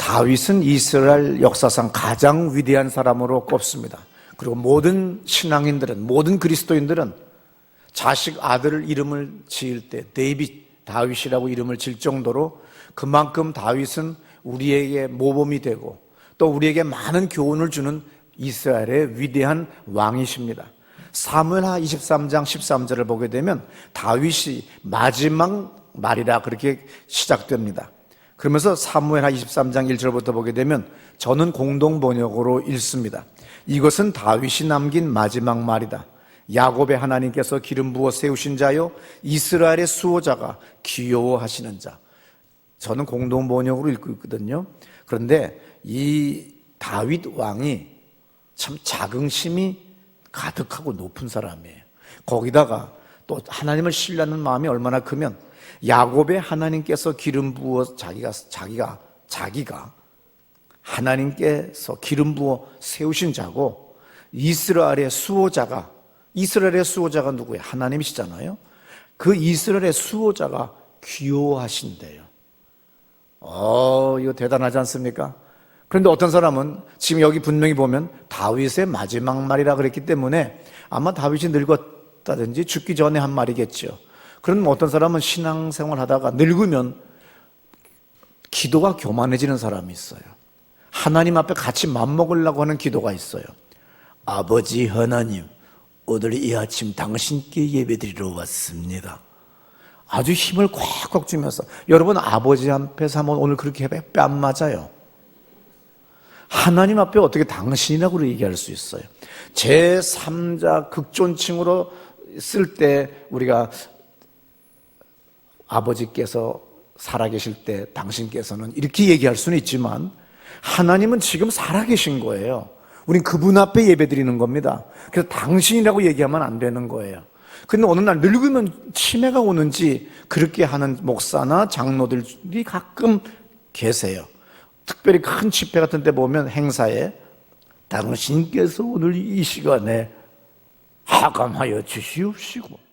다윗은 이스라엘 역사상 가장 위대한 사람으로 꼽습니다. 그리고 모든 신앙인들은, 모든 그리스도인들은 자식 아들 이름을 지을 때 다윗이라고 이름을 지을 정도로 그만큼 다윗은 우리에게 모범이 되고 또 우리에게 많은 교훈을 주는 이스라엘의 위대한 왕이십니다. 사무엘하 23장 13절을 보게 되면 다윗이 마지막 말이라 그렇게 시작됩니다. 그러면서 사무엘하 23장 1절부터 보게 되면 저는 공동 번역으로 읽습니다. 이것은 다윗이 남긴 마지막 말이다. 야곱의 하나님께서 기름 부어 세우신 자요 이스라엘의 수호자가 귀여워하시는 자. 저는 공동 번역으로 읽고 있거든요. 그런데 이 다윗 왕이 참 자긍심이 가득하고 높은 사람이에요. 거기다가 또 하나님을 신뢰하는 마음이 얼마나 크면 야곱의 하나님께서 기름 부어 자기가 하나님께서 기름 부어 세우신 자고 이스라엘의 수호자가 누구예요? 하나님이시잖아요. 그 이스라엘의 수호자가 귀여워하신대요. 이거 대단하지 않습니까? 그런데 어떤 사람은 지금 여기 분명히 보면 다윗의 마지막 말이라 그랬기 때문에 아마 다윗이 늙었다든지 죽기 전에 한 말이겠죠. 그럼 어떤 사람은 신앙생활 하다가 늙으면 기도가 교만해지는 사람이 있어요. 하나님 앞에 같이 맘먹으려고 하는 기도가 있어요. 아버지 하나님, 오늘 이 아침 당신께 예배드리러 왔습니다. 아주 힘을 꽉꽉 주면서. 여러분 아버지 앞에서 한번 오늘 그렇게 해봐요. 뺨 맞아요. 하나님 앞에 어떻게 당신이라고 얘기할 수 있어요? 제3자 극존칭으로 쓸 때 우리가 아버지께서 살아계실 때 당신께서는 이렇게 얘기할 수는 있지만 하나님은 지금 살아계신 거예요. 우린 그분 앞에 예배드리는 겁니다. 그래서 당신이라고 얘기하면 안 되는 거예요. 근데 어느 날 늙으면 치매가 오는지 그렇게 하는 목사나 장로들이 가끔 계세요. 특별히 큰 집회 같은 데 보면 행사에 당신께서 오늘 이 시간에 하감하여 주시옵시고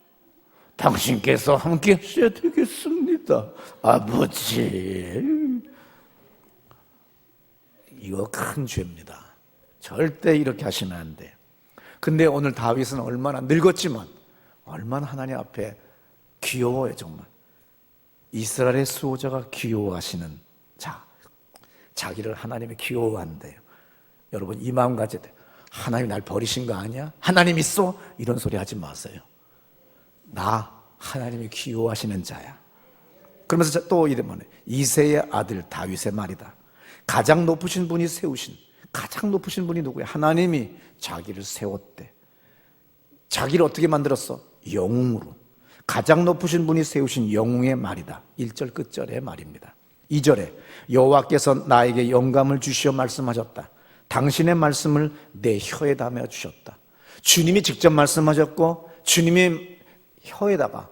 당신께서 함께 하셔야 되겠습니다. 아버지, 이거 큰 죄입니다. 절대 이렇게 하시면 안 돼요. 근데 오늘 다윗은 얼마나 늙었지만 얼마나 하나님 앞에 귀여워요. 정말 이스라엘의 수호자가 귀여워하시는 자, 자기를 하나님이 귀여워한대요. 여러분 이 마음 가져야 돼요. 하나님 날 버리신 거 아니야? 하나님 있어? 이런 소리 하지 마세요. 나 하나님이 귀여워하시는 자야. 그러면서 또 이러면 이새의 아들 다윗의 말이다. 가장 높으신 분이 세우신, 가장 높으신 분이 누구야? 하나님이 자기를 세웠대. 자기를 어떻게 만들었어? 영웅으로. 가장 높으신 분이 세우신 영웅의 말이다. 1절 끝절의 말입니다. 2절에 여호와께서 나에게 영감을 주시어 말씀하셨다. 당신의 말씀을 내 혀에 담아 주셨다. 주님이 직접 말씀하셨고 주님이 혀에다가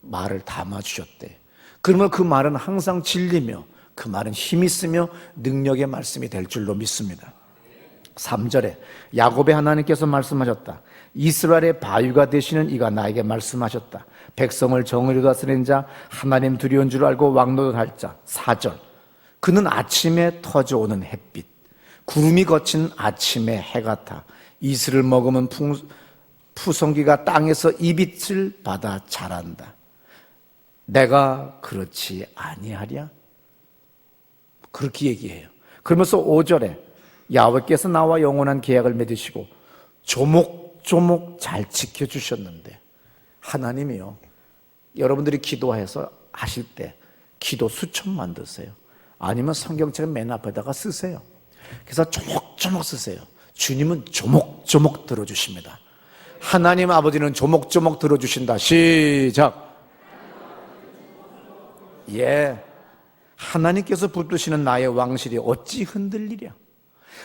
말을 담아 주셨대. 그러면 그 말은 항상 진리며 그 말은 힘이 있으며 능력의 말씀이 될 줄로 믿습니다. 3절에 야곱의 하나님께서 말씀하셨다. 이스라엘의 바위가 되시는 이가 나에게 말씀하셨다. 백성을 정의로 다스리는 자, 하나님 두려운 줄 알고 왕노릇할 자. 4절 그는 아침에 터져오는 햇빛, 구름이 거친 아침의 해 같아. 이슬을 먹으면 푸성기가 땅에서 이 빛을 받아 자란다. 내가 그렇지 아니하랴? 그렇게 얘기해요. 그러면서 5절에 야훼께서 나와 영원한 계약을 맺으시고 조목조목 잘 지켜주셨는데, 하나님이요, 여러분들이 기도해서 하실 때 기도 수첩만 드세요. 아니면 성경책 맨 앞에다가 쓰세요. 그래서 조목조목 쓰세요. 주님은 조목조목 들어주십니다. 하나님 아버지는 조목조목 들어주신다. 시작. 예, 하나님께서 붙드시는 나의 왕실이 어찌 흔들리랴?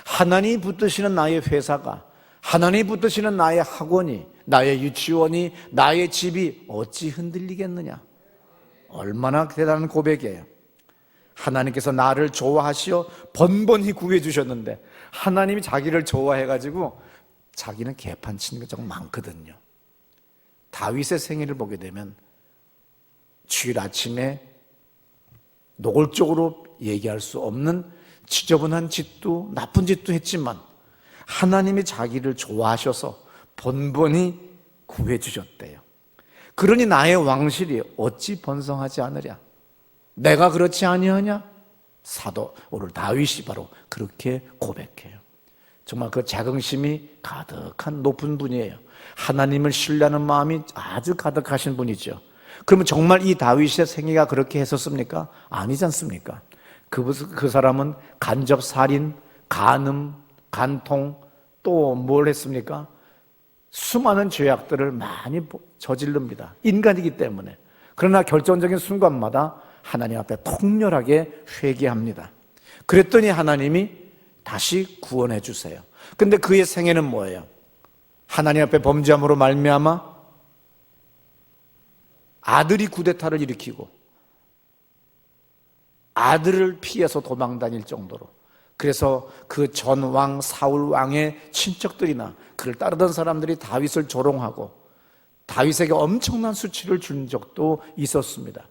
하나님이 붙드시는 나의 회사가, 하나님이 붙드시는 나의 학원이, 나의 유치원이, 나의 집이 어찌 흔들리겠느냐? 얼마나 대단한 고백이에요. 하나님께서 나를 좋아하시어 번번이 구해주셨는데, 하나님이 자기를 좋아해가지고 자기는 개판치는 게 정말 많거든요. 다윗의 생애를 보게 되면 주일 아침에 노골적으로 얘기할 수 없는 지저분한 짓도 나쁜 짓도 했지만 하나님이 자기를 좋아하셔서 번번이 구해주셨대요. 그러니 나의 왕실이 어찌 번성하지 않으랴? 내가 그렇지 아니하냐? 사도 오늘 다윗이 바로 그렇게 고백해요. 정말 그 자긍심이 가득한 높은 분이에요. 하나님을 신뢰하는 마음이 아주 가득하신 분이죠. 그러면 정말 이 다윗의 생애가 그렇게 했었습니까? 아니지 않습니까? 그 사람은 간접 살인, 간음, 간통, 또 뭘 했습니까? 수많은 죄악들을 많이 저지릅니다. 인간이기 때문에. 그러나 결정적인 순간마다 하나님 앞에 통렬하게 회개합니다. 그랬더니 하나님이 다시 구원해 주세요. 근데 그의 생애는 뭐예요? 하나님 앞에 범죄함으로 말미암아 아들이 쿠데타를 일으키고 아들을 피해서 도망 다닐 정도로, 그래서 그 전 왕 사울 왕의 친척들이나 그를 따르던 사람들이 다윗을 조롱하고 다윗에게 엄청난 수치를 준 적도 있었습니다.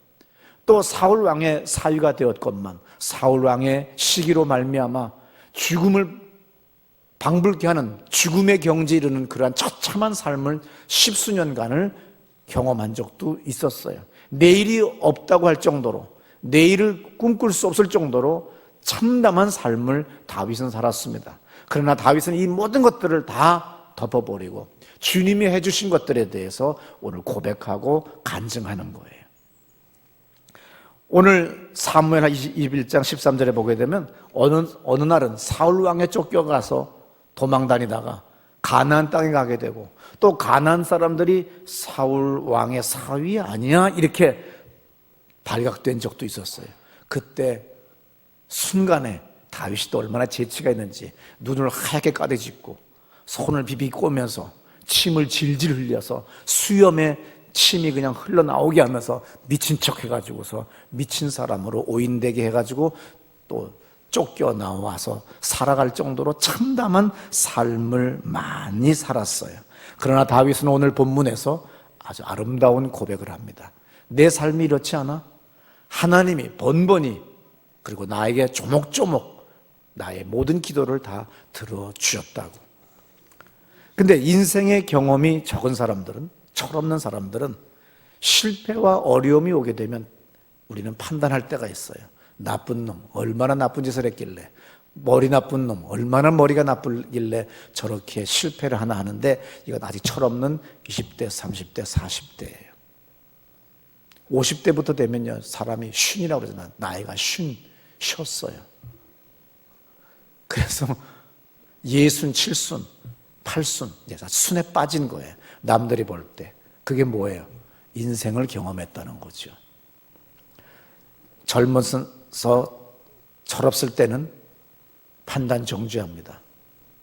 또 사울 왕의 사위가 되었건만 사울 왕의 시기로 말미암아 죽음을 방불케 하는 죽음의 경지에 이르는 그러한 처참한 삶을 10수년간을 경험한 적도 있었어요. 내일이 없다고 할 정도로, 내일을 꿈꿀 수 없을 정도로 참담한 삶을 다윗은 살았습니다. 그러나 다윗은 이 모든 것들을 다 덮어버리고 주님이 해주신 것들에 대해서 오늘 고백하고 간증하는 거예요. 오늘 사무엘 21장 13절에 보게 되면 어느 날은 사울 왕에 쫓겨가서 도망 다니다가 가나안 땅에 가게 되고, 또 가나안 사람들이 사울 왕의 사위 아니야? 이렇게 발각된 적도 있었어요. 그때 순간에 다윗이 또 얼마나 재치가 있는지 눈을 하얗게 까대짓고 손을 비비 꼬면서 침을 질질 흘려서 수염에 침이 그냥 흘러나오게 하면서 미친 척 해가지고서 미친 사람으로 오인되게 해가지고 또 쫓겨나와서 살아갈 정도로 참담한 삶을 많이 살았어요. 그러나 다윗은 오늘 본문에서 아주 아름다운 고백을 합니다. 내 삶이 이렇지 않아? 하나님이 번번이 그리고 나에게 조목조목 나의 모든 기도를 다 들어주셨다고. 근데 인생의 경험이 적은 사람들은, 철없는 사람들은 실패와 어려움이 오게 되면 우리는 판단할 때가 있어요. 나쁜 놈, 얼마나 나쁜 짓을 했길래, 머리 나쁜 놈, 얼마나 머리가 나쁘길래 저렇게 실패를 하나 하는데, 이건 아직 철없는 20대, 30대, 40대예요. 50대부터 되면요, 사람이 쉰이라고 그러잖아요. 나이가 쉬었어요. 그래서 60, 70, 80, 이제 순에 빠진 거예요. 남들이 볼 때. 그게 뭐예요? 인생을 경험했다는 거죠. 젊어서 철없을 때는 판단 정죄합니다.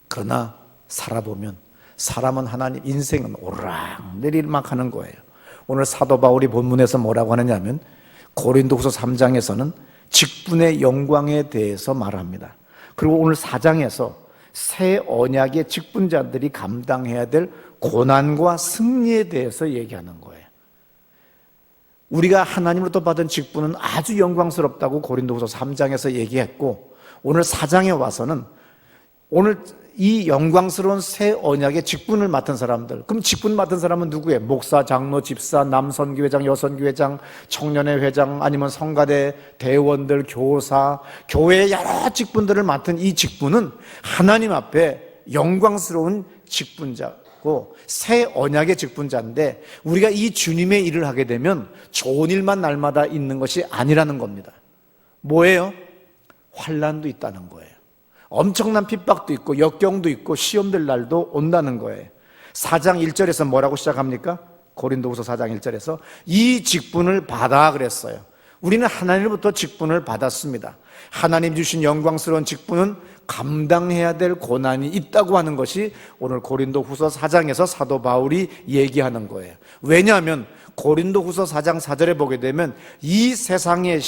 그러나 살아보면 사람은 하나님, 인생은 오르락내리막 하는 거예요. 오늘 사도 바울이 본문에서 뭐라고 하느냐면 고린도후서 3장에서는 직분의 영광에 대해서 말합니다. 그리고 오늘 4장에서 새 언약의 직분자들이 감당해야 될 고난과 승리에 대해서 얘기하는 거예요. 우리가 하나님으로부터 받은 직분은 아주 영광스럽다고 고린도후서 3장에서 얘기했고, 오늘 4장에 와서는 오늘 이 영광스러운 새 언약의 직분을 맡은 사람들, 그럼 직분 맡은 사람은 누구예요? 목사, 장로, 집사, 남선교회장, 여선교회장, 청년회 회장, 아니면 성가대 대원들, 교사, 교회의 여러 직분들을 맡은 이 직분은 하나님 앞에 영광스러운 직분자고 새 언약의 직분자인데, 우리가 이 주님의 일을 하게 되면 좋은 일만 날마다 있는 것이 아니라는 겁니다. 뭐예요? 환난도 있다는 거예요. 엄청난 핍박도 있고 역경도 있고 시험될 날도 온다는 거예요. 4장 1절에서 뭐라고 시작합니까? 고린도후서 4장 1절에서 이 직분을 받아 그랬어요. 우리는 하나님으로부터 직분을 받았습니다. 하나님 주신 영광스러운 직분은 감당해야 될 고난이 있다고 하는 것이 오늘 고린도후서 4장에서 사도 바울이 얘기하는 거예요. 왜냐하면 고린도후서 4장 4절에 보게 되면 이 세상의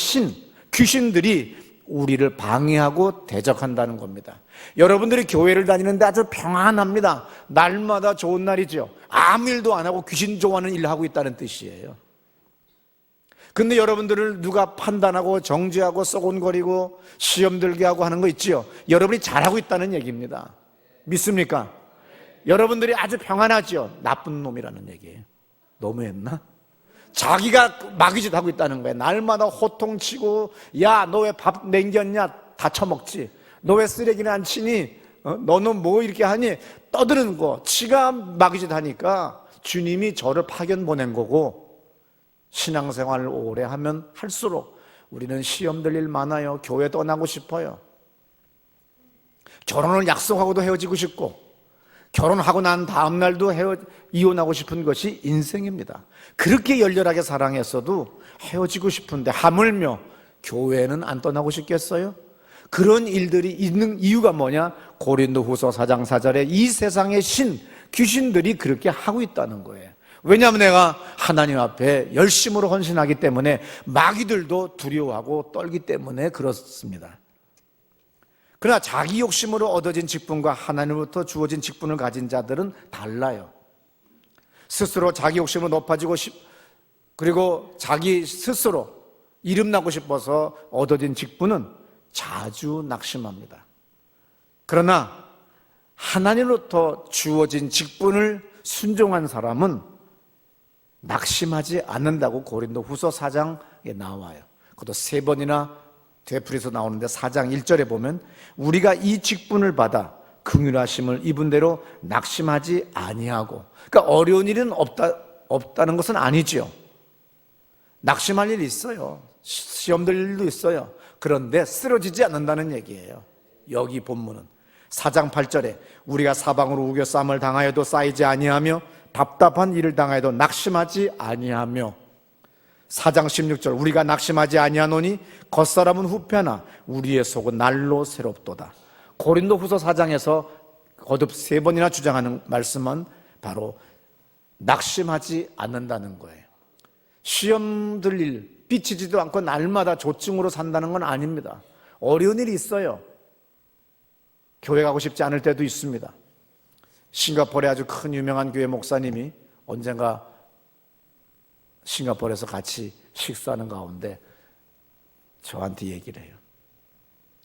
귀신들이 우리를 방해하고 대적한다는 겁니다. 여러분들이 교회를 다니는데 아주 평안합니다. 날마다 좋은 날이죠. 아무 일도 안 하고 귀신 좋아하는 일을 하고 있다는 뜻이에요. 근데 여러분들을 누가 판단하고 정죄하고 썩은거리고 시험 들게 하고 하는 거 있지요? 여러분이 잘하고 있다는 얘기입니다. 믿습니까? 여러분들이 아주 평안하지요? 나쁜 놈이라는 얘기예요. 너무했나? 자기가 마귀짓 하고 있다는 거예요. 날마다 호통치고, 야, 너 왜 밥 남겼냐? 다 처먹지. 너 왜 쓰레기는 안 치니? 너는 뭐 이렇게 하니? 떠드는 거. 지가 마귀짓 하니까 주님이 저를 파견 보낸 거고, 신앙생활을 오래 하면 할수록 우리는 시험 들 일 많아요. 교회 떠나고 싶어요. 결혼을 약속하고도 헤어지고 싶고, 결혼하고 난 다음 날도 이혼하고 싶은 것이 인생입니다. 그렇게 열렬하게 사랑했어도 헤어지고 싶은데 하물며 교회는 안 떠나고 싶겠어요? 그런 일들이 있는 이유가 뭐냐? 고린도후서 4장 4절에 이 세상의 귀신들이 그렇게 하고 있다는 거예요. 왜냐하면 내가 하나님 앞에 열심으로 헌신하기 때문에 마귀들도 두려워하고 떨기 때문에 그렇습니다. 그러나 자기 욕심으로 얻어진 직분과 하나님으로부터 주어진 직분을 가진 자들은 달라요. 스스로 자기 욕심으로 높아지고 그리고 자기 스스로 이름나고 싶어서 얻어진 직분은 자주 낙심합니다. 그러나 하나님으로부터 주어진 직분을 순종한 사람은 낙심하지 않는다고 고린도후서 4장에 나와요. 그것도 3번이나 되풀이서 나오는데 4장 1절에 보면 우리가 이 직분을 받아 긍휼하심을 입은 대로 낙심하지 아니하고, 그러니까 어려운 일은 없다는 것은 아니죠. 낙심할 일이 있어요. 시험 들 일도 있어요. 그런데 쓰러지지 않는다는 얘기예요. 여기 본문은 4장 8절에 우리가 사방으로 우겨쌈을 당하여도 쌓이지 아니하며 답답한 일을 당하여도 낙심하지 아니하며, 4장 16절 우리가 낙심하지 아니하노니 겉사람은 후패나 우리의 속은 날로 새롭도다. 고린도후서 4장에서 거듭 3번이나 주장하는 말씀은 바로 낙심하지 않는다는 거예요. 시험 들 일 삐치지도 않고 날마다 조증으로 산다는 건 아닙니다. 어려운 일이 있어요. 교회 가고 싶지 않을 때도 있습니다. 싱가포르의 아주 큰 유명한 교회 목사님이 언젠가 싱가포르에서 같이 식사하는 가운데 저한테 얘기를 해요.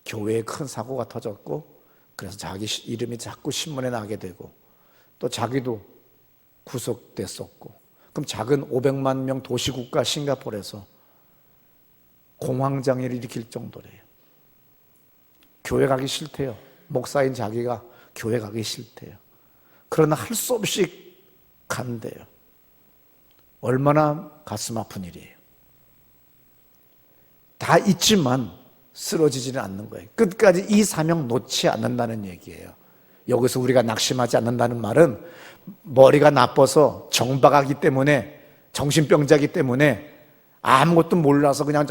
교회에 큰 사고가 터졌고, 그래서 자기 이름이 자꾸 신문에 나게 되고, 또 자기도 구속됐었고, 그럼 작은 500만 명 도시국가 싱가포르에서 공황장애를 일으킬 정도래요. 교회 가기 싫대요. 목사인 자기가 교회 가기 싫대요. 그러나 할 수 없이 간대요. 얼마나 가슴 아픈 일이에요. 다 있지만 쓰러지지는 않는 거예요. 끝까지 이 사명 놓지 않는다는 얘기예요. 여기서 우리가 낙심하지 않는다는 말은 머리가 나빠서 정박하기 때문에, 정신병자기 때문에 아무것도 몰라서 그냥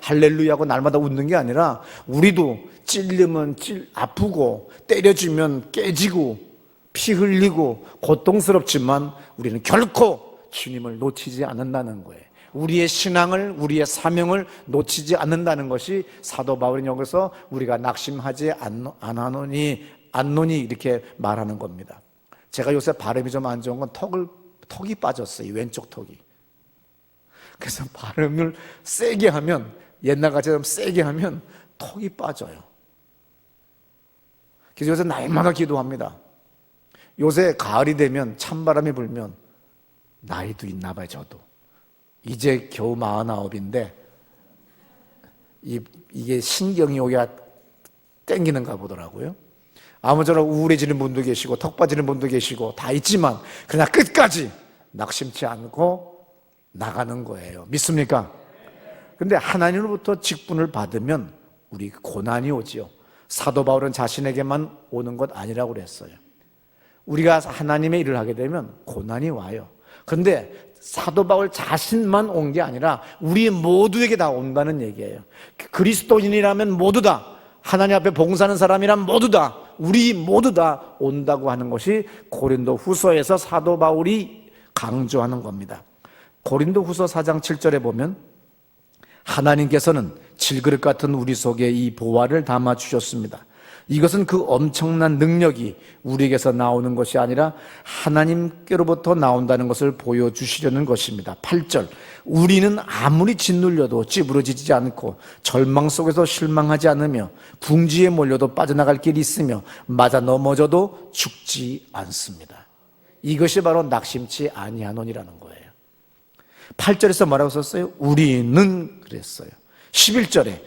할렐루야하고 날마다 웃는 게 아니라, 우리도 찔리면 아프고 때려주면 깨지고 피 흘리고 고통스럽지만 우리는 결코 주님을 놓치지 않는다는 거예요. 우리의 신앙을, 우리의 사명을 놓치지 않는다는 것이 사도 바울은 여기서 우리가 낙심하지 않노니 이렇게 말하는 겁니다. 제가 요새 발음이 좀 안 좋은 건 턱이 빠졌어요. 왼쪽 턱이. 그래서 발음을 세게 하면, 옛날같이 좀 세게 하면 턱이 빠져요. 그래서 요새 날마다 기도합니다. 요새 가을이 되면 찬바람이 불면, 나이도 있나 봐요. 저도 이제 겨우 49인데 이게 신경이 오기가 땡기는가 보더라고요. 아무쪼록 우울해지는 분도 계시고 턱 빠지는 분도 계시고 다 있지만 그냥 끝까지 낙심치 않고 나가는 거예요. 믿습니까? 근데 하나님으로부터 직분을 받으면 우리 고난이 오지요. 사도 바울은 자신에게만 오는 것 아니라고 그랬어요. 우리가 하나님의 일을 하게 되면 고난이 와요. 그런데 사도 바울 자신만 온 게 아니라 우리 모두에게 다 온다는 얘기예요. 그리스도인이라면 모두 다, 하나님 앞에 봉사하는 사람이라면 모두 다, 우리 모두 다 온다고 하는 것이 고린도후서에서 사도 바울이 강조하는 겁니다. 고린도후서 4장 7절에 보면 하나님께서는 질그릇 같은 우리 속에 이 보화를 담아 주셨습니다. 이것은 그 엄청난 능력이 우리에게서 나오는 것이 아니라 하나님께로부터 나온다는 것을 보여주시려는 것입니다. 8절, 우리는 아무리 짓눌려도 찌부러지지 않고 절망 속에서 실망하지 않으며 궁지에 몰려도 빠져나갈 길이 있으며 맞아 넘어져도 죽지 않습니다. 이것이 바로 낙심치 아니하노니라는 거예요. 8절에서 뭐라고 썼어요? 우리는 그랬어요. 11절에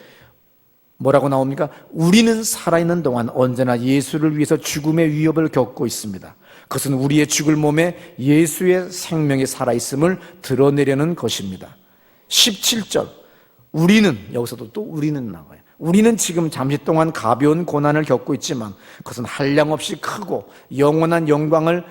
뭐라고 나옵니까? 우리는 살아있는 동안 언제나 예수를 위해서 죽음의 위협을 겪고 있습니다. 그것은 우리의 죽을 몸에 예수의 생명이 살아있음을 드러내려는 것입니다. 17절, 우리는, 여기서도 또 우리는 나와요. 우리는 지금 잠시 동안 가벼운 고난을 겪고 있지만 그것은 한량없이 크고 영원한 영광을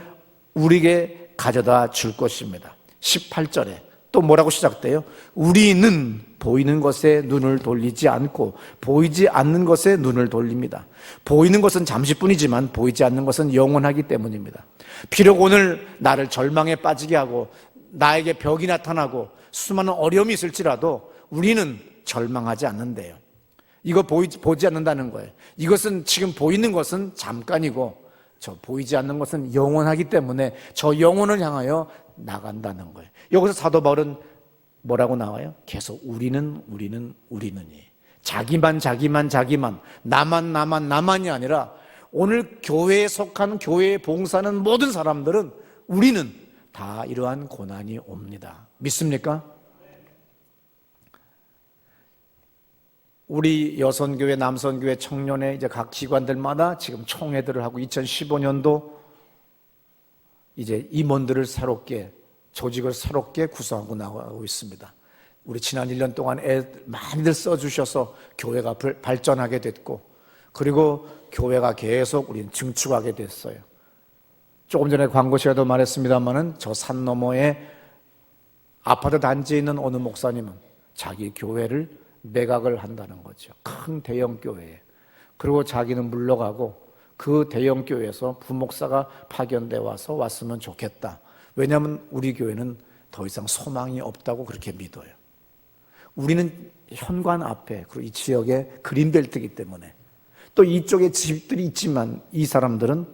우리에게 가져다 줄 것입니다. 18절에 또 뭐라고 시작돼요? 우리는 보이는 것에 눈을 돌리지 않고 보이지 않는 것에 눈을 돌립니다. 보이는 것은 잠시뿐이지만 보이지 않는 것은 영원하기 때문입니다. 비록 오늘 나를 절망에 빠지게 하고 나에게 벽이 나타나고 수많은 어려움이 있을지라도 우리는 절망하지 않는데요. 이거 보지 않는다는 거예요. 이것은 지금 보이는 것은 잠깐이고 저 보이지 않는 것은 영원하기 때문에 저 영혼을 향하여 나간다는 거예요. 여기서 사도 바울은 뭐라고 나와요? 계속 우리는이 자기만 나만이 아니라 오늘 교회에 속한 교회에 봉사하는 모든 사람들은 우리는 다 이러한 고난이 옵니다. 믿습니까? 우리 여선교회, 남선교회, 청년회 이제 각 기관들마다 지금 총회들을 하고 2015년도 이제 임원들을 새롭게 조직을 새롭게 구성하고 나가고 있습니다. 우리 지난 1년 동안 많이들 써주셔서 교회가 발전하게 됐고 그리고 교회가 계속 우리는 증축하게 됐어요. 조금 전에 광고 시간에도 말했습니다마는 저 산 너머에 아파트 단지에 있는 어느 목사님은 자기 교회를 매각을 한다는 거죠. 큰 대형 교회에. 그리고 자기는 물러가고 그 대형 교회에서 부목사가 파견돼 와서 왔으면 좋겠다. 왜냐하면 우리 교회는 더 이상 소망이 없다고 그렇게 믿어요. 우리는 현관 앞에 그리고 이 지역에 그린벨트이기 때문에 또 이쪽에 집들이 있지만 이 사람들은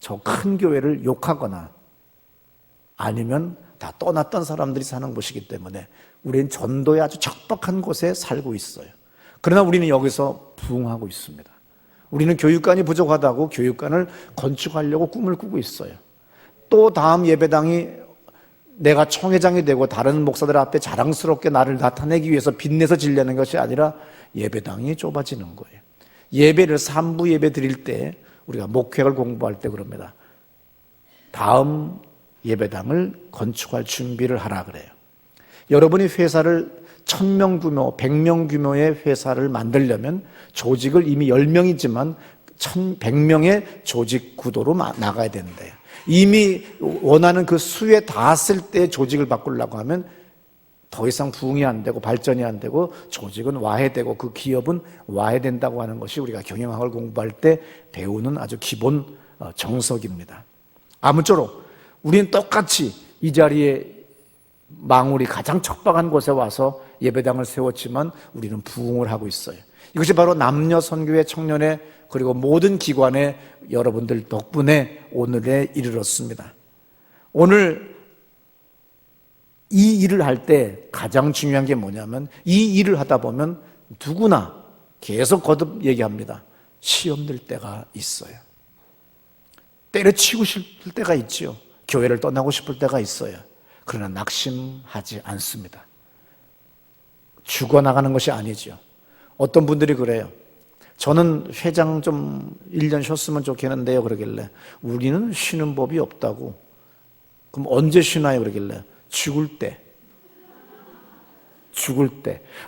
저 큰 교회를 욕하거나 아니면 다 떠났던 사람들이 사는 곳이기 때문에 우리는 전도에 아주 척박한 곳에 살고 있어요. 그러나 우리는 여기서 부흥하고 있습니다. 우리는 교육관이 부족하다고 교육관을 건축하려고 꿈을 꾸고 있어요. 또 다음 예배당이 내가 총회장이 되고 다른 목사들 앞에 자랑스럽게 나를 나타내기 위해서 빛내서 지려는 것이 아니라 예배당이 좁아지는 거예요. 예배를 3부 예배 드릴 때 우리가 목회를 공부할 때 그럽니다. 다음 예배당을 건축할 준비를 하라 그래요. 여러분이 회사를 1000명 규모, 100명 규모의 회사를 만들려면 조직을 이미 10명이지만 100명의 조직 구도로 나가야 된대요. 이미 원하는 그 수에 닿았을 때 조직을 바꾸려고 하면 더 이상 부흥이 안 되고 발전이 안 되고 조직은 와해되고 그 기업은 와해된다고 하는 것이 우리가 경영학을 공부할 때 배우는 아주 기본 정석입니다. 아무쪼록 우리는 똑같이 이 자리에 망울이 가장 척박한 곳에 와서 예배당을 세웠지만 우리는 부흥을 하고 있어요. 이것이 바로 남녀 선교회, 청년회 그리고 모든 기관의 여러분들 덕분에 오늘에 이르렀습니다. 오늘 이 일을 할 때 가장 중요한 게 뭐냐면 이 일을 하다 보면 누구나 계속 거듭 얘기합니다. 시험 들 때가 있어요. 때려치고 싶을 때가 있지요. 교회를 떠나고 싶을 때가 있어요. 그러나 낙심하지 않습니다. 죽어나가는 것이 아니죠. 어떤 분들이 그래요. 저는 회장 좀 1년 쉬었으면 좋겠는데요. 그러길래 우리는 쉬는 법이 없다고. 그럼 언제 쉬나요? 그러길래 죽을 때.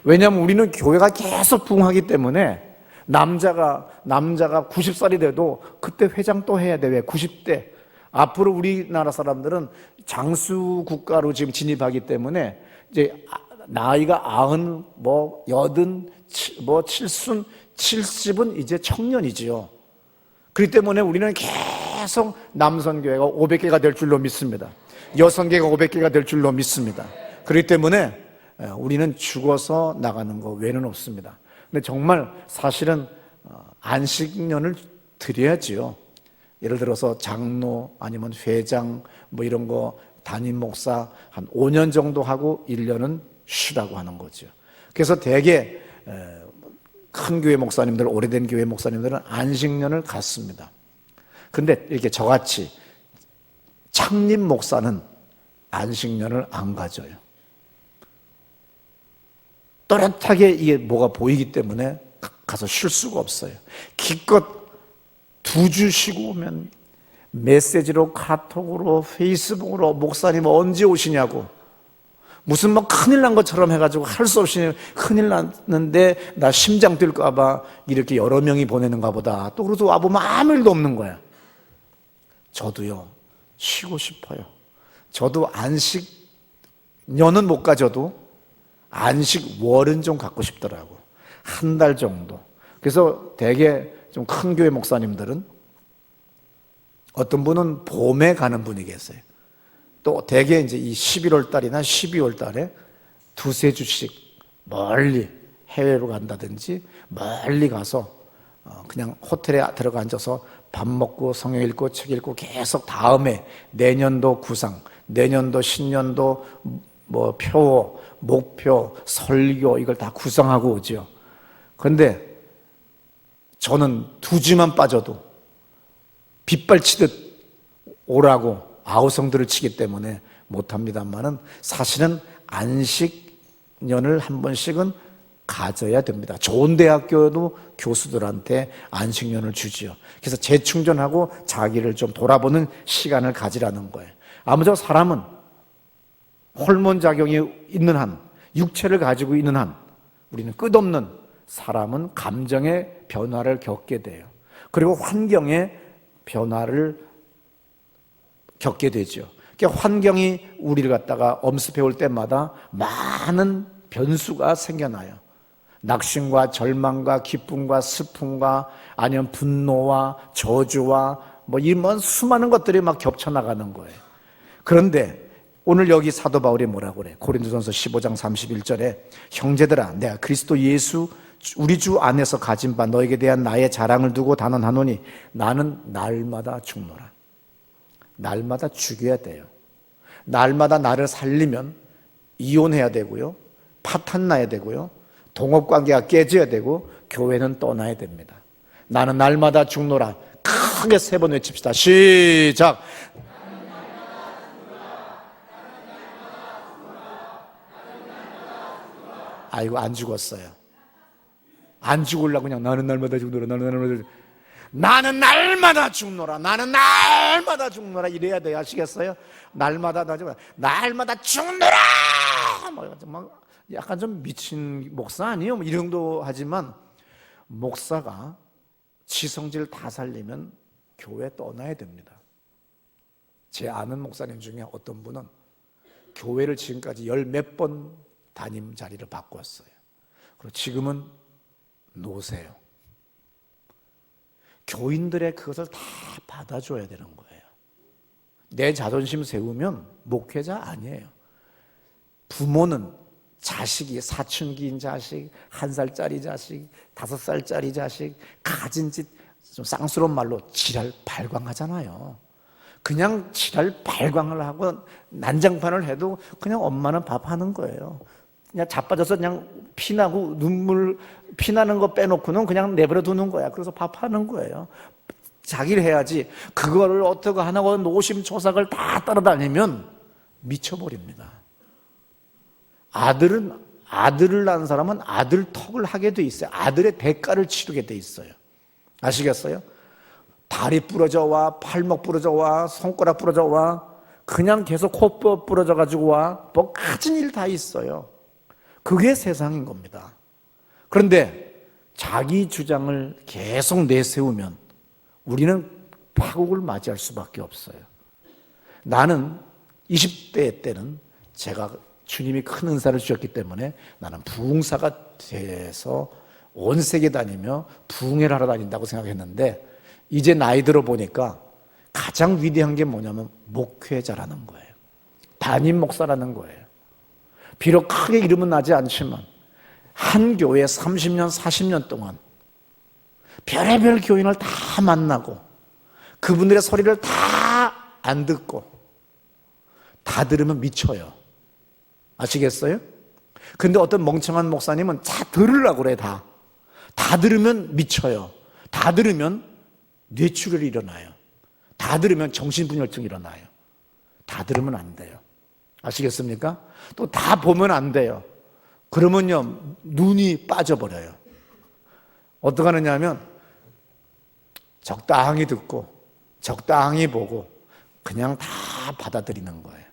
왜냐하면 우리는 교회가 계속 부흥하기 때문에 남자가 90살이 돼도 그때 회장 또 해야 돼. 왜? 90대. 앞으로 우리나라 사람들은 장수 국가로 지금 진입하기 때문에 이제 나이가 90, 80, 70, 70은 이제 청년이지요. 그렇기 때문에 우리는 계속 남선교회가 500개가 될 줄로 믿습니다. 여선교회가 500개가 될 줄로 믿습니다. 그렇기 때문에 우리는 죽어서 나가는 거 외에는 없습니다. 근데 정말 사실은 안식년을 드려야지요. 예를 들어서 장로 아니면 회장 뭐 이런 거 담임 목사 한 5년 정도 하고 1년은 쉬라고 하는 거죠. 그래서 대개 큰 교회 목사님들, 오래된 교회 목사님들은 안식년을 갖습니다. 근데 이렇게 저같이 창립 목사는 안식년을 안 가져요. 또렷하게 이게 뭐가 보이기 때문에 가서 쉴 수가 없어요. 기껏 2주 쉬고 오면 메시지로, 카톡으로, 페이스북으로 목사님 언제 오시냐고, 무슨 뭐 큰일 난 것처럼 해가지고 할 수 없이 큰일 났는데 나 심장 뛸까봐 이렇게 여러 명이 보내는가 보다. 또 그래서 와보면 아무 일도 없는 거야. 저도요, 쉬고 싶어요. 저도 안식년은 못 가져도 안식월은 좀 갖고 싶더라고. 한 달 정도. 그래서 대개 좀 큰 교회 목사님들은 어떤 분은 봄에 가는 분이 계세요. 또 대개 이제 이 11월 달이나 12월 달에 2-3주씩 멀리 해외로 간다든지 멀리 가서 그냥 호텔에 들어가 앉아서 밥 먹고 성경 읽고 책 읽고 계속 다음에 내년도 구상, 내년도 신년도 뭐 표, 목표, 설교 이걸 다 구상하고 오죠. 그런데 저는 2주만 빠져도 빗발치듯 오라고 아우성들을 치기 때문에 못합니다만은 사실은 안식년을 한 번씩은 가져야 됩니다. 좋은 대학교도 교수들한테 안식년을 주지요. 그래서 재충전하고 자기를 좀 돌아보는 시간을 가지라는 거예요. 아무쪼 사람은 호르몬작용이 있는 한, 육체를 가지고 있는 한 우리는 끝없는 사람은 감정의 변화를 겪게 돼요. 그리고 환경의 변화를 겪게 되죠. 그러니까 환경이 우리를 갖다가 엄습해 올 때마다 많은 변수가 생겨나요. 낙심과 절망과 기쁨과 슬픔과 아니면 분노와 저주와 뭐 이런 수많은 것들이 막 겹쳐 나가는 거예요. 그런데 오늘 여기 사도 바울이 뭐라고 그래? 고린도전서 15장 31절에 형제들아, 내가 그리스도 예수 우리 주 안에서 가진 바 너에게 대한 나의 자랑을 두고 단언하노니 나는 날마다 죽노라. 날마다 죽여야 돼요. 날마다 나를 살리면 이혼해야 되고요, 파탄 나야 되고요, 동업관계가 깨져야 되고 교회는 떠나야 됩니다. 나는 날마다 죽노라. 크게 3번 외칩시다. 시작. 아이고, 안 죽었어요. 안 죽으려고 그냥 나는 날마다 죽노라, 나는 날마다 죽노라, 나는 날마다 죽노라 이래야 돼요. 아시겠어요? 날마다 죽노라! 뭐 약간 좀 미친 목사 아니에요? 이 정도 하지만 목사가 지성질 다 살리면 교회 떠나야 됩니다. 제 아는 목사님 중에 어떤 분은 교회를 지금까지 10몇 번 담임 자리를 바꿨어요. 그리고 지금은 노세요. 교인들의 그것을 다 받아줘야 되는 거예요. 내 자존심 세우면 목회자 아니에요. 부모는 자식이 사춘기인 자식, 1살짜리 자식, 5살짜리 자식 가진 짓 좀 쌍스러운 말로 지랄 발광하잖아요. 그냥 지랄 발광을 하고 난장판을 해도 그냥 엄마는 밥하는 거예요. 그냥 자빠져서 그냥 피나고 눈물 피나는 거 빼놓고는 그냥 내버려 두는 거야. 그래서 밥하는 거예요. 자기를 해야지. 그거를 어떻게 하나고 노심초삭을 다 따라다니면 미쳐버립니다. 아들을 낳은 사람은 아들 턱을 하게 돼 있어요. 아들의 대가를 치르게 돼 있어요. 아시겠어요? 다리 부러져 와, 팔목 부러져 와, 손가락 부러져 와, 그냥 계속 코 부러져 가지고 와, 뭐 가진 일 다 있어요. 그게 세상인 겁니다. 그런데 자기 주장을 계속 내세우면 우리는 파국을 맞이할 수밖에 없어요. 나는 20대 때는 제가 주님이 큰 은사를 주셨기 때문에 나는 부흥사가 돼서 온 세계 다니며 부흥회를 하러 다닌다고 생각했는데 이제 나이 들어 보니까 가장 위대한 게 뭐냐면 목회자라는 거예요. 담임 목사라는 거예요. 비록 크게 이름은 나지 않지만 한 교회 30년, 40년 동안 별 별의별 교인을 다 만나고 그분들의 소리를 다 안 듣고 다 들으면 미쳐요. 아시겠어요? 근데 어떤 멍청한 목사님은 다 들으려고 그래. 다 들으면 미쳐요. 다 들으면 뇌출혈이 일어나요. 다 들으면 정신분열증이 일어나요. 다 들으면 안 돼요. 아시겠습니까? 또 다 보면 안 돼요. 그러면요 눈이 빠져버려요. 어떻게 하느냐 하면 적당히 듣고 적당히 보고 그냥 다 받아들이는 거예요.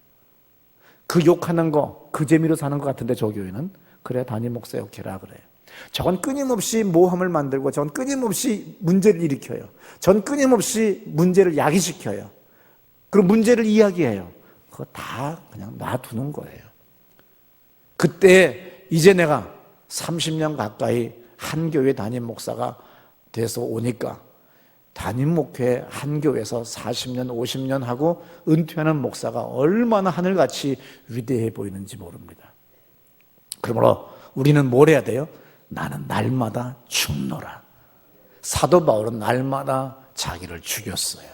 그 욕하는 거 그 재미로 사는 것 같은데 저 교회는 그래 담임 목사 욕해라 그래요. 저건 끊임없이 모함을 만들고 저건 끊임없이 문제를 일으켜요. 전 끊임없이 문제를 야기시켜요. 그리고 문제를 이야기해요. 그거 다 그냥 놔두는 거예요. 그때 이제 내가 30년 가까이 한 교회 담임 목사가 돼서 오니까 담임 목회 한 교회에서 40년 50년 하고 은퇴하는 목사가 얼마나 하늘같이 위대해 보이는지 모릅니다. 그러므로 우리는 뭘 해야 돼요? 나는 날마다 죽노라. 사도 바울은 날마다 자기를 죽였어요.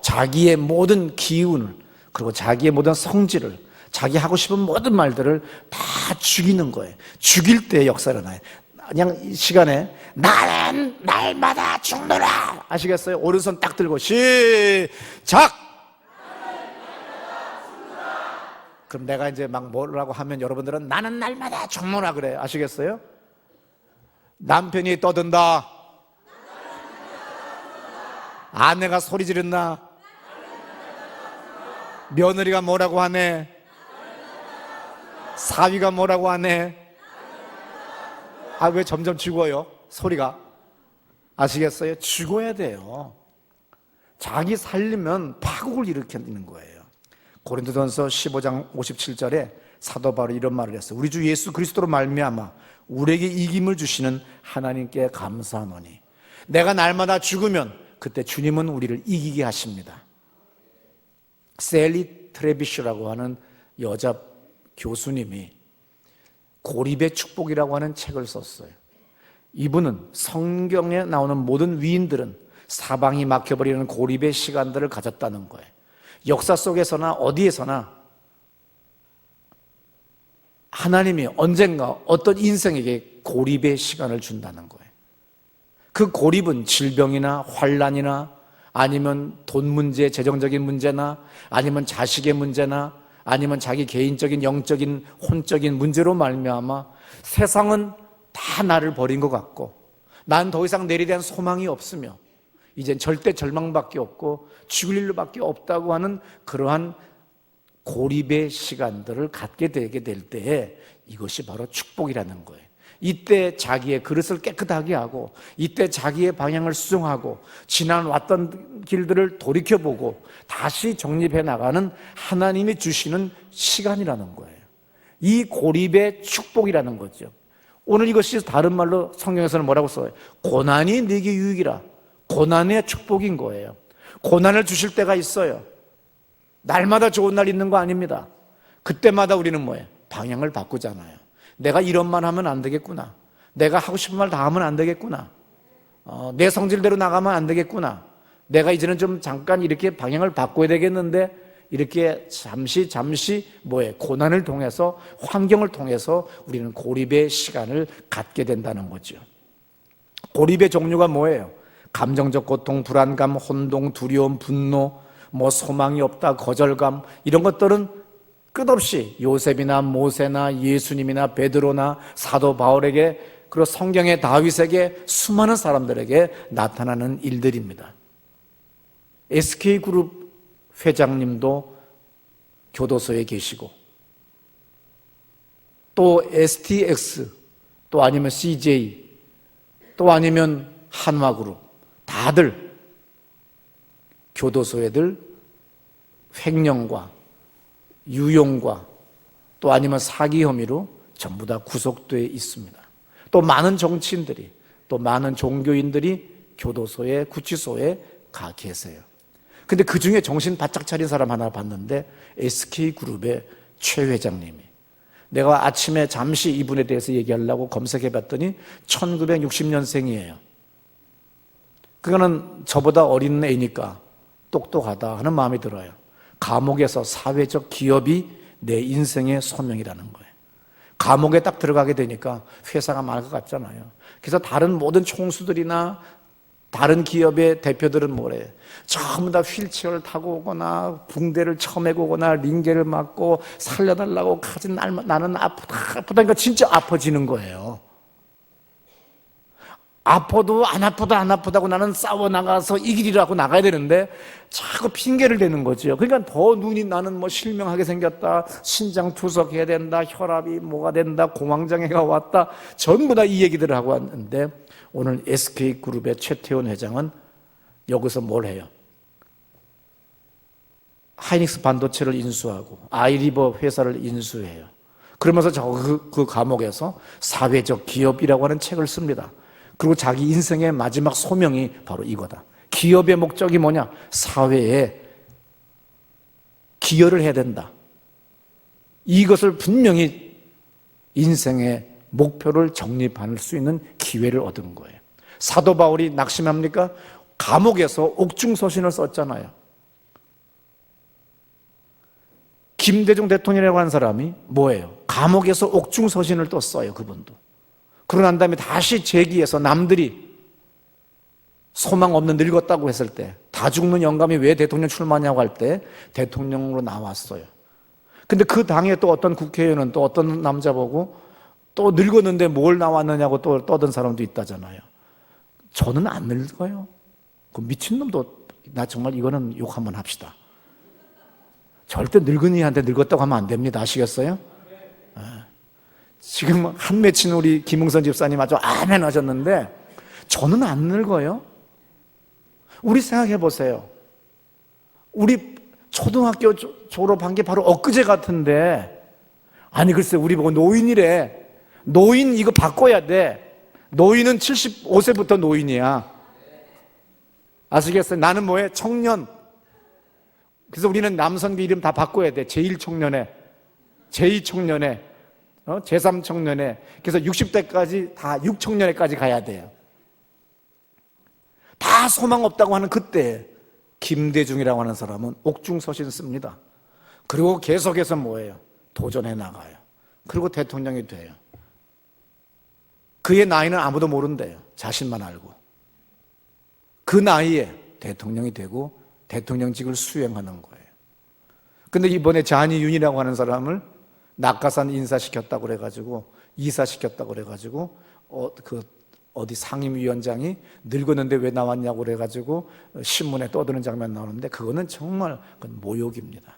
자기의 모든 기운을 그리고 자기의 모든 성질을 자기 하고 싶은 모든 말들을 다 죽이는 거예요. 죽일 때 역사가 나요. 그냥 이 시간에 나는 날마다 죽노라. 아시겠어요? 오른손 딱 들고 시작. 그럼 내가 이제 막 뭐라고 하면 여러분들은 나는 날마다 죽노라 그래. 아시겠어요? 남편이 떠든다. 아내가 소리 지른다. 며느리가 뭐라고 하네. 사위가 뭐라고 하네. 아, 왜 점점 죽어요? 소리가. 아시겠어요? 죽어야 돼요. 자기 살리면 파국을 일으키는 거예요. 고린도전서 15장 57절에 사도 바울이 이런 말을 했어요. 우리 주 예수 그리스도로 말미암아 우리에게 이김을 주시는 하나님께 감사하노니 내가 날마다 죽으면 그때 주님은 우리를 이기게 하십니다. 셀리 트레비슈라고 하는 여자 교수님이 고립의 축복이라고 하는 책을 썼어요. 이분은 성경에 나오는 모든 위인들은 사방이 막혀버리는 고립의 시간들을 가졌다는 거예요. 역사 속에서나 어디에서나 하나님이 언젠가 어떤 인생에게 고립의 시간을 준다는 거예요. 그 고립은 질병이나 환난이나 아니면 돈 문제, 재정적인 문제나 아니면 자식의 문제나 아니면 자기 개인적인 영적인 혼적인 문제로 말미암아 세상은 다 나를 버린 것 같고 난 더 이상 내일에 대한 소망이 없으며 이젠 절대 절망밖에 없고 죽을 일로밖에 없다고 하는 그러한 고립의 시간들을 갖게 되게 될 때에 이것이 바로 축복이라는 거예요. 이때 자기의 그릇을 깨끗하게 하고 이때 자기의 방향을 수정하고 지난 왔던 길들을 돌이켜보고 다시 정립해 나가는 하나님이 주시는 시간이라는 거예요. 이 고립의 축복이라는 거죠. 오늘 이것이 다른 말로 성경에서는 뭐라고 써요? 고난이 네게 유익이라. 고난의 축복인 거예요. 고난을 주실 때가 있어요. 날마다 좋은 날 있는 거 아닙니다. 그때마다 우리는 뭐예요? 방향을 바꾸잖아요. 내가 이런 말 하면 안 되겠구나. 내가 하고 싶은 말 다 하면 안 되겠구나. 내 성질대로 나가면 안 되겠구나. 내가 이제는 좀 잠깐 이렇게 방향을 바꿔야 되겠는데 이렇게 잠시 뭐예요? 고난을 통해서 환경을 통해서 우리는 고립의 시간을 갖게 된다는 거죠. 고립의 종류가 뭐예요? 감정적 고통, 불안감, 혼동, 두려움, 분노, 뭐 소망이 없다, 거절감 이런 것들은 끝없이 요셉이나 모세나 예수님이나 베드로나 사도 바울에게 그리고 성경의 다윗에게 수많은 사람들에게 나타나는 일들입니다. SK그룹 회장님도 교도소에 계시고 또 STX 또 아니면 CJ 또 아니면 한화그룹 다들 교도소에들 횡령과 유용과 또 아니면 사기 혐의로 전부 다 구속되어 있습니다. 또 많은 정치인들이 또 많은 종교인들이 교도소에 구치소에 가 계세요. 근데 그 중에 정신 바짝 차린 사람 하나 봤는데 SK그룹의 최 회장님이 내가 아침에 잠시 이분에 대해서 얘기하려고 검색해 봤더니 1960년생이에요. 그거는 저보다 어린 애니까 똑똑하다 하는 마음이 들어요. 감옥에서 사회적 기업이 내 인생의 소명이라는 거예요. 감옥에 딱 들어가게 되니까 회사가 많을 것 같잖아요. 그래서 다른 모든 총수들이나 다른 기업의 대표들은 뭐래? 전부 다 휠체어를 타고 오거나 붕대를 쳐매고 오거나 링게를 맞고 살려달라고 가지. 나는 아프다니까 진짜 아파지는 거예요. 아파도 안 아프다고 나는 싸워나가서 이기리라고 나가야 되는데 자꾸 핑계를 대는 거죠. 그러니까 더 눈이 나는 뭐 실명하게 생겼다, 신장 투석해야 된다, 혈압이 뭐가 된다, 공황장애가 왔다, 전부 다 이 얘기들을 하고 왔는데 오늘 SK그룹의 최태원 회장은 여기서 뭘 해요? 하이닉스 반도체를 인수하고 아이리버 회사를 인수해요. 그러면서 그 감옥에서 사회적 기업이라고 하는 책을 씁니다. 그리고 자기 인생의 마지막 소명이 바로 이거다. 기업의 목적이 뭐냐? 사회에 기여를 해야 된다. 이것을 분명히 인생의 목표를 정립할 수 있는 기회를 얻은 거예요. 사도 바울이 낙심합니까? 감옥에서 옥중서신을 썼잖아요. 김대중 대통령이라고 하는 사람이 뭐예요? 감옥에서 옥중서신을 또 써요, 그분도. 그러고 난 다음에 다시 재기해서 남들이 소망 없는 늙었다고 했을 때, 다 죽는 영감이 왜 대통령 출마하냐고 할 때 대통령으로 나왔어요. 근데 그 당에 또 어떤 국회의원은 또 어떤 남자 보고 또 늙었는데 뭘 나왔느냐고 또 떠든 사람도 있다잖아요. 저는 안 늙어요. 그 미친놈도, 나 정말 이거는 욕 한번 합시다. 절대 늙은이한테 늙었다고 하면 안 됩니다. 아시겠어요? 지금 한 맺힌 우리 김흥선 집사님 아주 아멘 하셨는데 저는 안 늙어요. 우리 생각해 보세요. 우리 초등학교 졸업한 게 바로 엊그제 같은데, 아니 글쎄 우리 보고 노인이래. 노인 이거 바꿔야 돼. 노인은 75세부터 노인이야. 아시겠어요? 나는 뭐해? 청년. 그래서 우리는 남성비 이름 다 바꿔야 돼. 제1청년회, 제2청년회, 제3청년회. 그래서 60대까지 다 6청년회까지 가야 돼요. 다 소망 없다고 하는 그때 김대중이라고 하는 사람은 옥중서신 씁니다. 그리고 계속해서 뭐예요? 도전해 나가요. 그리고 대통령이 돼요. 그의 나이는 아무도 모른대요. 자신만 알고. 그 나이에 대통령이 되고 대통령직을 수행하는 거예요. 근데 이번에 잔이윤이라고 하는 사람을 낙하산 인사시켰다고 그래가지고, 이사시켰다고 그래가지고, 어디 상임위원장이 늙었는데 왜 나왔냐고 그래가지고 신문에 떠드는 장면 나오는데, 그거는 정말 모욕입니다.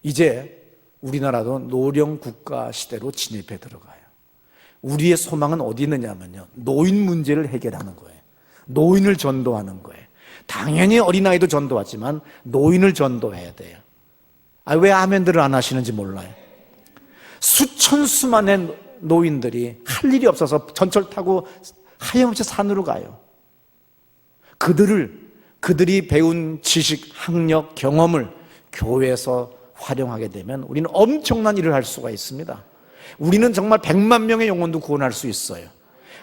이제 우리나라도 노령 국가 시대로 진입해 들어가요. 우리의 소망은 어디 있느냐면요, 노인 문제를 해결하는 거예요. 노인을 전도하는 거예요. 당연히 어린아이도 전도하지만 노인을 전도해야 돼요. 왜 아멘들을 안 하시는지 몰라요. 수천 수만의 노인들이 할 일이 없어서 전철 타고 하염없이 산으로 가요. 그들이 배운 지식, 학력, 경험을 교회에서 활용하게 되면 우리는 엄청난 일을 할 수가 있습니다. 우리는 정말 100만 명의 영혼도 구원할 수 있어요.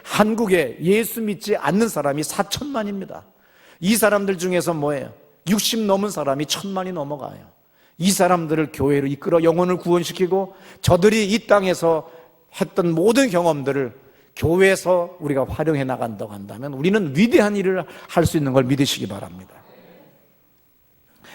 한국에 예수 믿지 않는 사람이 4천만입니다. 이 사람들 중에서 뭐예요? 60 넘은 사람이 1000만이 넘어가요. 이 사람들을 교회로 이끌어 영혼을 구원시키고, 저들이 이 땅에서 했던 모든 경험들을 교회에서 우리가 활용해 나간다고 한다면 우리는 위대한 일을 할 수 있는 걸 믿으시기 바랍니다.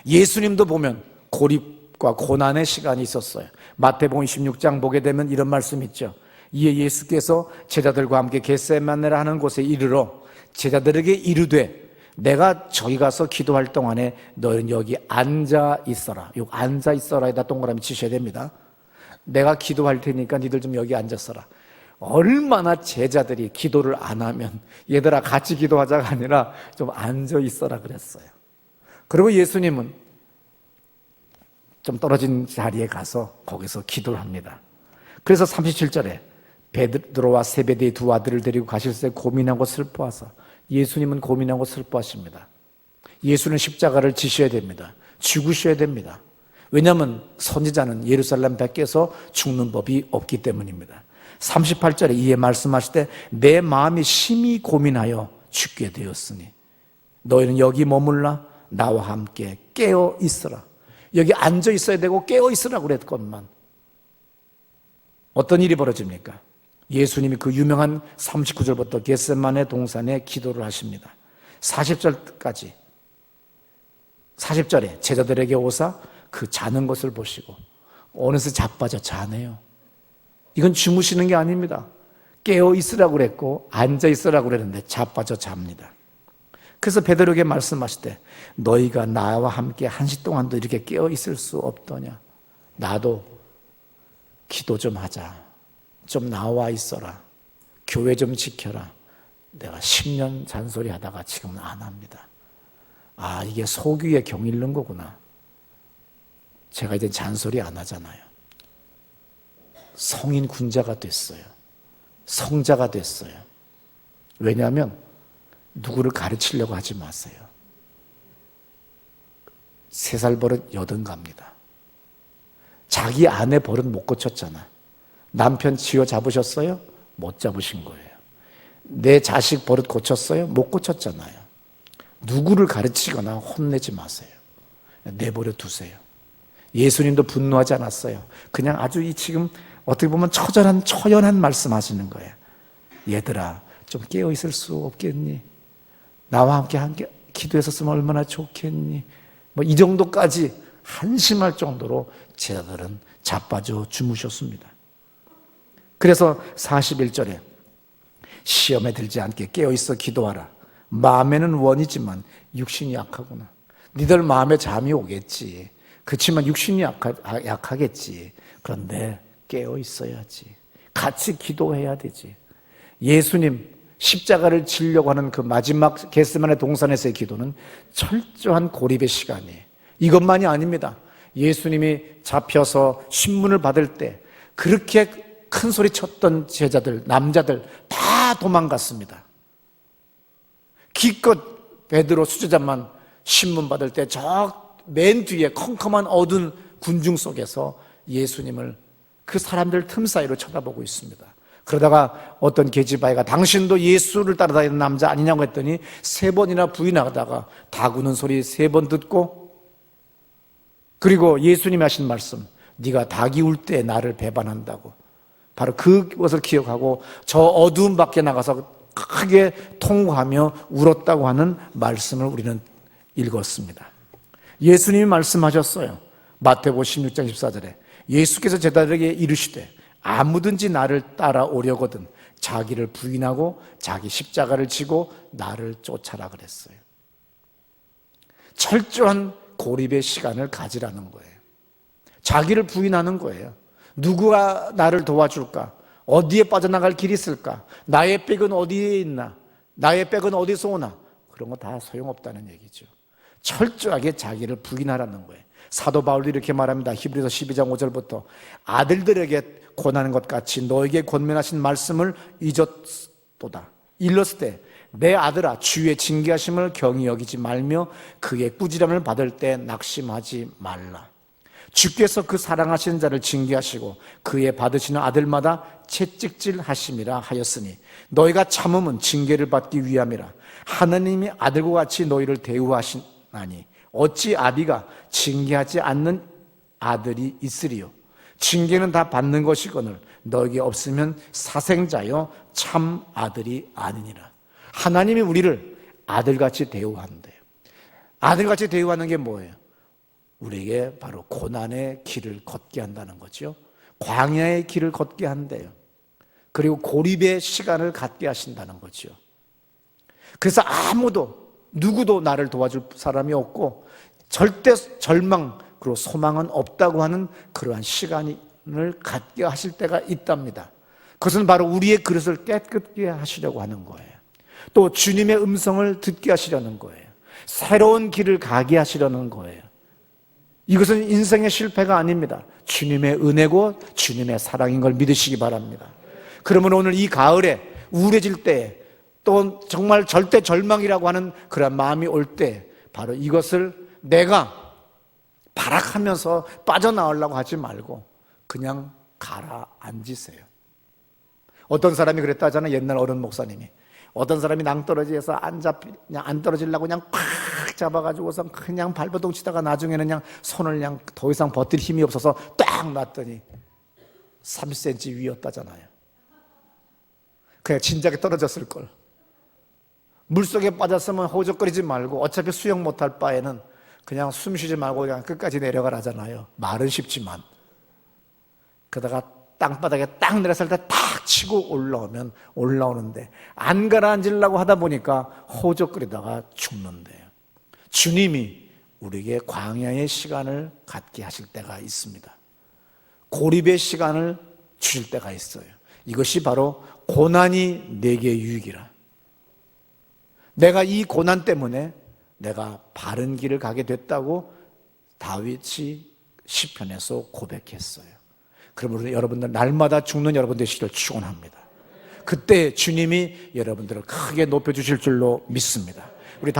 예수님도 보면 고립과 고난의 시간이 있었어요. 마태복음 16장 보게 되면 이런 말씀 있죠. 이에 예수께서 제자들과 함께 겟세마네라 하는 곳에 이르러 제자들에게 이르되, 내가 저기 가서 기도할 동안에 너희는 여기 앉아 있어라. 요 앉아 있어라에다 동그라미 치셔야 됩니다. 내가 기도할 테니까 니들 좀 여기 앉았어라. 얼마나 제자들이 기도를 안 하면 얘들아 같이 기도하자가 아니라 좀 앉아 있어라 그랬어요. 그리고 예수님은 좀 떨어진 자리에 가서 거기서 기도를 합니다. 그래서 37절에 베드로와 세베대의 두 아들을 데리고 가실새 고민하고 슬퍼하사, 예수님은 고민하고 슬퍼하십니다. 예수는 십자가를 지셔야 됩니다. 죽으셔야 됩니다. 왜냐하면 선지자는 예루살렘 밖에서 죽는 법이 없기 때문입니다. 38절에 이에 말씀하실 때 내 마음이 심히 고민하여 죽게 되었으니 너희는 여기 머물라 나와 함께 깨어 있으라. 여기 앉아 있어야 되고 깨어 있으라고 그랬건만 어떤 일이 벌어집니까? 예수님이 그 유명한 39절부터 겟세마네 동산에 기도를 하십니다. 40절까지 40절에 제자들에게 오사 그 자는 것을 보시고 어느새 자빠져 자네요. 이건 주무시는 게 아닙니다. 깨어 있으라고 그랬고 앉아 있으라고 그랬는데 자빠져 잡니다. 그래서 베드로에게 말씀하실 때 너희가 나와 함께 1시 동안도 이렇게 깨어 있을 수 없더냐. 나도 기도 좀 하자. 좀 나와 있어라. 교회 좀 지켜라. 내가 10년 잔소리 하다가 지금은 안 합니다. 아, 이게 속위에 경 잃는 거구나. 제가 이제 잔소리 안 하잖아요. 성인 군자가 됐어요. 성자가 됐어요. 왜냐하면 누구를 가르치려고 하지 마세요. 3살 버릇 80 갑니다. 자기 아내 버릇 못 고쳤잖아. 남편 쥐어 잡으셨어요? 못 잡으신 거예요. 내 자식 버릇 고쳤어요? 못 고쳤잖아요. 누구를 가르치거나 혼내지 마세요. 내버려 두세요. 예수님도 분노하지 않았어요. 그냥 아주 이 지금 어떻게 보면 처연한 말씀 하시는 거예요. 얘들아, 좀 깨어 있을 수 없겠니? 나와 함께 기도했었으면 얼마나 좋겠니? 뭐 이 정도까지 한심할 정도로 제자들은 자빠져 주무셨습니다. 그래서 41절에 시험에 들지 않게 깨어 있어 기도하라. 마음에는 원이지만 육신이 약하구나. 니들 마음에 잠이 오겠지. 그렇지만 육신이 약하겠지. 그런데 깨어 있어야지. 같이 기도해야 되지. 예수님 십자가를 지려고 하는 그 마지막 겟세마네 동산에서의 기도는 철저한 고립의 시간이에요. 이것만이 아닙니다. 예수님이 잡혀서 신문을 받을 때 그렇게 큰 소리 쳤던 제자들, 남자들 다 도망갔습니다. 기껏 베드로 수제자만 신문 받을 때 저 맨 뒤에 컴컴한 어두운 군중 속에서 예수님을 그 사람들 틈 사이로 쳐다보고 있습니다. 그러다가 어떤 계집아이가 당신도 예수를 따라다니는 남자 아니냐고 했더니 3번이나 부인하다가 다구는 소리 3번 듣고, 그리고 예수님이 하신 말씀, 네가 닭이 울 때 나를 배반한다고, 바로 그것을 기억하고 저 어두움 밖에 나가서 크게 통곡하며 울었다고 하는 말씀을 우리는 읽었습니다. 예수님이 말씀하셨어요. 마태복음 16장 14절에 예수께서 제자들에게 이르시되 아무든지 나를 따라오려거든 자기를 부인하고 자기 십자가를 지고 나를 쫓아라 그랬어요. 철저한 고립의 시간을 가지라는 거예요. 자기를 부인하는 거예요. 누구가 나를 도와줄까? 어디에 빠져나갈 길이 있을까? 나의 백은 어디에 있나? 나의 백은 어디서 오나? 그런 거 다 소용없다는 얘기죠. 철저하게 자기를 부인하라는 거예요. 사도 바울도 이렇게 말합니다. 히브리서 12장 5절부터 아들들에게 권하는 것 같이 너에게 권면하신 말씀을 잊었도다. 일렀을 때 내 아들아 주의 징계하심을 경히 여기지 말며 그의 꾸지람을 받을 때 낙심하지 말라. 주께서 그 사랑하시는 자를 징계하시고 그의 받으시는 아들마다 채찍질 하심이라 하였으니 너희가 참음은 징계를 받기 위함이라. 하나님이 아들과 같이 너희를 대우하시나니 어찌 아비가 징계하지 않는 아들이 있으리요. 징계는 다 받는 것이거늘 너에게 없으면 사생자여 참 아들이 아니니라. 하나님이 우리를 아들같이 대우한대요. 아들같이 대우하는 게 뭐예요? 우리에게 바로 고난의 길을 걷게 한다는 거죠. 광야의 길을 걷게 한대요. 그리고 고립의 시간을 갖게 하신다는 거죠. 그래서 누구도 나를 도와줄 사람이 없고 절대 절망 그리고 소망은 없다고 하는 그러한 시간을 갖게 하실 때가 있답니다. 그것은 바로 우리의 그릇을 깨끗게 하시려고 하는 거예요. 또 주님의 음성을 듣게 하시려는 거예요. 새로운 길을 가게 하시려는 거예요. 이것은 인생의 실패가 아닙니다. 주님의 은혜고 주님의 사랑인 걸 믿으시기 바랍니다. 그러면 오늘 이 가을에 우울해질 때 또 정말 절대 절망이라고 하는 그런 마음이 올 때 바로 이것을 내가 발악하면서 빠져나오려고 하지 말고 그냥 가라앉으세요. 어떤 사람이 그랬다 하잖아요. 옛날 어른 목사님이 어떤 사람이 낭떠러지에서 그냥 안 떨어지려고 그냥 꽉 잡아가지고서 그냥 발버둥 치다가 나중에는 그냥 손을 그냥 더 이상 버틸 힘이 없어서 딱 놨더니 3cm 위였다잖아요. 그냥 진작에 떨어졌을 걸. 물속에 빠졌으면 호적거리지 말고 어차피 수영 못할 바에는 그냥 숨 쉬지 말고 그냥 끝까지 내려가라잖아요. 말은 쉽지만. 그러다가 땅바닥에 딱 내렸을 때 탁 치고 올라오는데 안 가라앉으려고 하다 보니까 호적거리다가 죽는데요. 주님이 우리에게 광야의 시간을 갖게 하실 때가 있습니다. 고립의 시간을 주실 때가 있어요. 이것이 바로 고난이 내게 유익이라. 내가 이 고난 때문에 내가 바른 길을 가게 됐다고 다윗이 시편에서 고백했어요. 그러므로 여러분들 날마다 죽는 여러분 되시기를 축원합니다. 그때 주님이 여러분들을 크게 높여주실 줄로 믿습니다. 우리 다